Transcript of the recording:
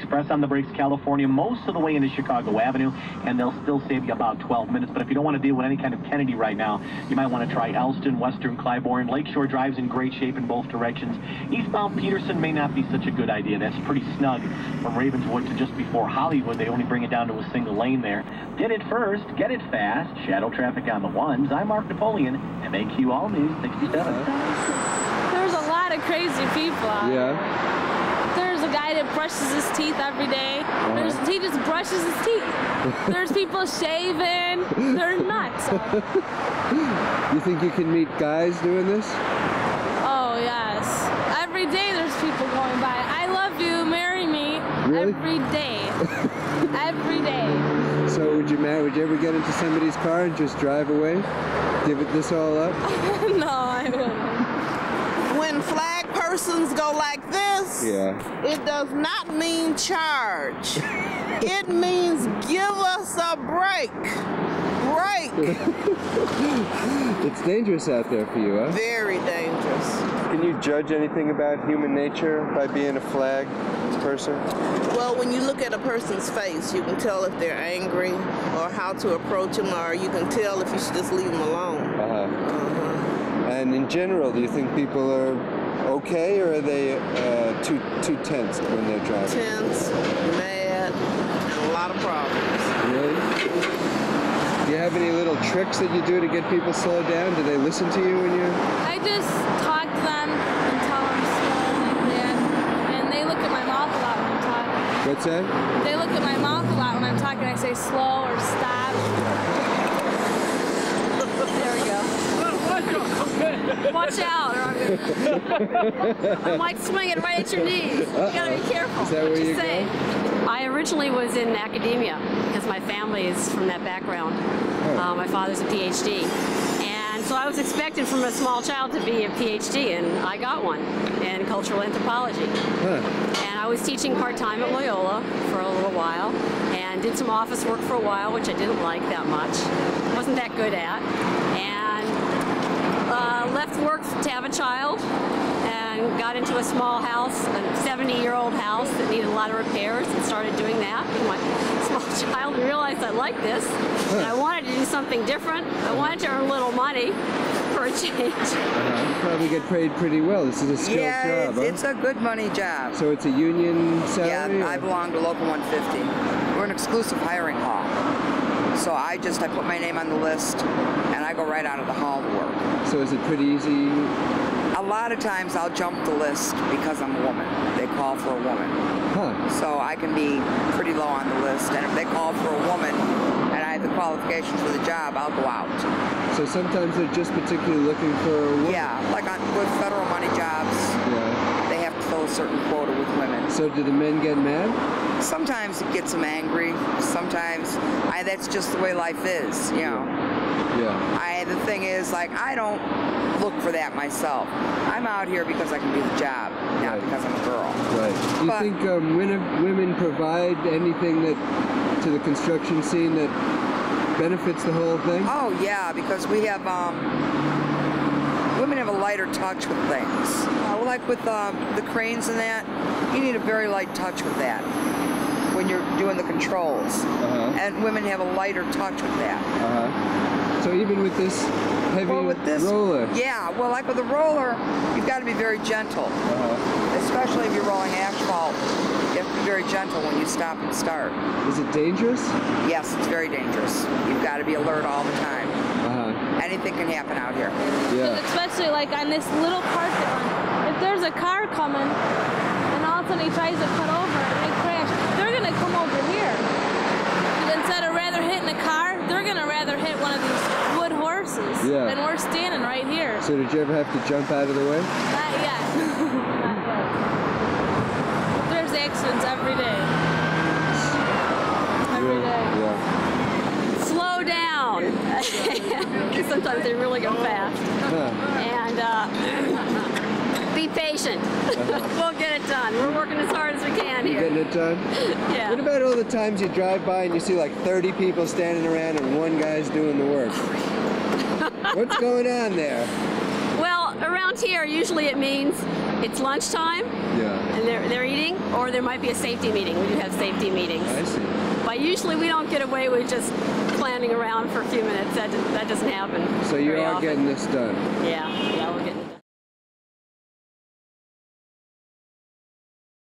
Express on the brakes, California, most of the way into Chicago Avenue, and they'll still save you about 12 minutes. But if you don't want to deal with any kind of Kennedy right now, you might want to try Elston, Western Clybourne. Lakeshore Drive's in great shape in both directions. Eastbound Peterson may not be such a good idea. That's pretty snug from Ravenswood to just before Hollywood. They only bring it down to a single lane there. Did it first, get it fast. Shadow traffic on the ones. I'm Mark Napoleon, MAQ All News 67. There's a lot of crazy people out here. There's a guy that brushes his teeth every day. He just brushes his teeth. There's people shaving. They're nuts. You think you can meet guys doing this? Oh, yes. Every day there's people going by. I love you, marry me. Really? Every day. Every day. So would you ever get into somebody's car and just drive away? Give it this all up? No, I wouldn't. When flag persons go like this, it does not mean charge. It means give us a break. Break. It's dangerous out there for you, huh? Very dangerous. Can you judge anything about human nature by being a flag person? Well, when you look at a person's face, you can tell if they're angry or how to approach them, or you can tell if you should just leave them alone. And in general, do you think people are okay, or are they too tense when they're driving? Tense, mad, and a lot of problems. Really? Do you have any little tricks that you do to get people slowed down? Do they listen to you when you're... I just talk to them and tell them slow like that. And they look at my mouth a lot when I'm talking. What's that? They look at my mouth a lot when I'm talking. I say slow or stop. There we go. Watch out, or I might swing it right at your knees. You gotta be careful. Is that where you say? I originally was in academia because my family is from that background. My father's a PhD. And so I was expecting from a small child to be a PhD, and I got one in cultural anthropology. And I was teaching part-time at Loyola for a little while, and did some office work for a while, which I didn't like that much. Wasn't that good at. And left work to have a child, and got into a small house, a 70-year-old house that needed a lot of repairs, and started doing that with my small child, and realized I liked this, and I wanted to do something different. I wanted to earn a little money for a change. You probably get paid pretty well. This is a skilled job, huh? It's a good money job. So it's a union salary? Yeah, I belong to Local 150. We're an exclusive hiring hall. So I put my name on the list, and I go right out of the hall to work. So is it pretty easy? A lot of times I'll jump the list because I'm a woman. They call for a woman. So I can be pretty low on the list, and if they call for a woman and I have the qualifications for the job, I'll go out. So sometimes they're just particularly looking for a woman? Yeah, like with federal money jobs, they have to fill a certain quota with women. So do the men get mad? Sometimes it gets them angry. Sometimes that's just the way life is, you know. The thing is, like, I don't look for that myself. I'm out here because I can do the job, not because I'm a girl. Do you think women provide anything to the construction scene that benefits the whole thing? Oh yeah, because we have women have a lighter touch with things. Like with the cranes and that, you need a very light touch with that when you're doing the controls. And women have a lighter touch with that. So even with this heavy roller? Yeah, well, like with a roller, you've got to be very gentle. Especially if you're rolling asphalt. You have to be very gentle when you stop and start. Is it dangerous? Yes, it's very dangerous. You've got to be alert all the time. Anything can happen out here. Especially like on this little parking lot. If there's a car coming, and all of a sudden he tries to cut over and they crash, they're going to come over here. And instead of rather hitting a car, they're going to rather hit one of these wood horses. And we're standing right here. So did you ever have to jump out of the way? Not yet. Not yet. There's accidents every day. Every day. Slow down. Sometimes they really go fast. And be patient. We'll get it done. We're working as hard as we can here. Getting it done? What about all the times you drive by and you see like 30 people standing around and one guy's doing the work? What's going on there? Well, Around here, usually it means it's lunchtime, and they're eating, or there might be a safety meeting. We do have safety meetings. I see. But usually we don't get away with just planning around for a few minutes. That doesn't happen. So you are often. getting this done. Yeah, we're getting